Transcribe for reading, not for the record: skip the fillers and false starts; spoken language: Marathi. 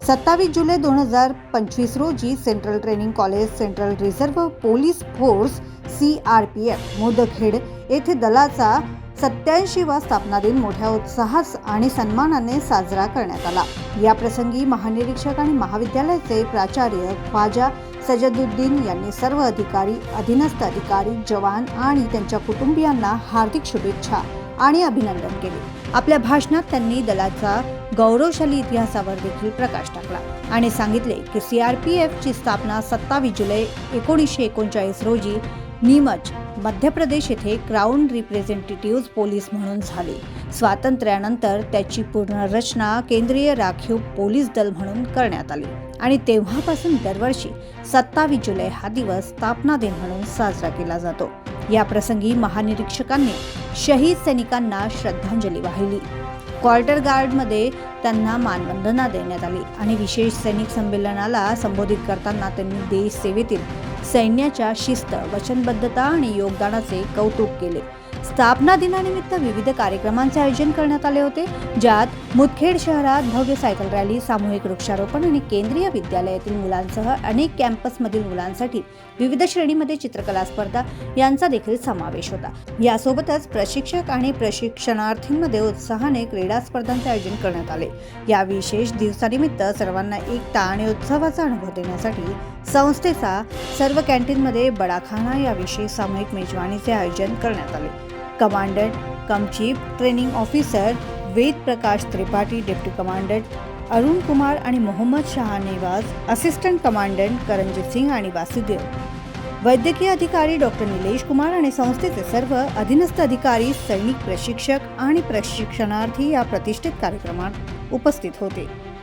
27 जुलै 2025 रोजी central training college central reserve police force CRPF Mudkhed येथे दलाचा 87वा स्थापना दिन मोठ्या उत्साहात आणि सन्मानाने साजरा करण्यात आला। या प्रसंगी महानिरीक्षक आणि महाविद्यालयाचे प्राचार्य ख्वाजा सजदुद्दीन यांनी सर्व अधिकारी, अधीनस्थ अधिकारी, जवान आणि त्यांच्या कुटुंबियांना हार्दिक शुभेच्छा आणि अभिनंदन केले। आपल्या भाषणात त्यांनी दलाचा गौरवशाली इतिहासावर देखील प्रकाश टाकला आणि सांगितले की CRPF ची स्थापना 27 जुलै 1939 रोजी नीमच मध्य प्रदेश येथे क्राउन रिप्रेझेंटेटिव्ह पोलीस म्हणून झाली। स्वातंत्र्यानंतर त्याची पुनर्रचना केंद्रीय राखीव पोलीस दल म्हणून करण्यात आली आणि तेव्हापासून दरवर्षी 27 जुलै हा दिवस स्थापना दिन म्हणून साजरा केला जातो। या प्रसंगी महानिरीक्षकांनी शहीद सैनिकांना श्रद्धांजली वाहिली। क्वार्टर गार्डमध्ये त्यांना मानवंदना देण्यात आली आणि विशेष सैनिक संमेलनाला संबोधित करताना त्यांनी देश सेवेतील सैन्याच्या शिस्त, वचनबद्धता आणि योगदानाचे कौतुक केले। स्थापना दिनानिमित्त विविध कार्यक्रमांचे आयोजन करण्यात आले होते, ज्यात मुदखेड शहरात भव्य सायकल रॅली, सामूहिक वृक्षारोपण आणि केंद्रीय विद्यालयातील मुलांसह अनेक कॅम्पसमधील मुलांसाठी विविध श्रेणीमध्ये चित्रकला स्पर्धा यांचा देखील समावेश होता। यासोबतच प्रशिक्षक आणि प्रशिक्षणार्थींमध्ये उत्साहाने क्रीडा स्पर्धांचे आयोजन करण्यात आले। या विशेष दिवसानिमित्त सर्वांना एकता आणि उत्सवाचा अनुभव देण्यासाठी संस्थेचा सर्व कॅन्टीनमध्ये बडाखाना याविषयी सामूहिक मेजवानीचे आयोजन करण्यात आले। कमांडंट कम chief training officer Ved Prakash Tripathi, deputy commandant Arun Kumar आणि मोहम्मद शाह नेवाज, असिस्टंट कमांडंट करणजीत सिंग आणि वासुदेव, वैद्यकीय अधिकारी डॉक्टर निलेश कुमार आणि संस्थेचे सर्व अधीनस्थ अधिकारी, सैनिक, प्रशिक्षक आणि प्रशिक्षणार्थी या प्रतिष्ठित कार्यक्रमात उपस्थित होते।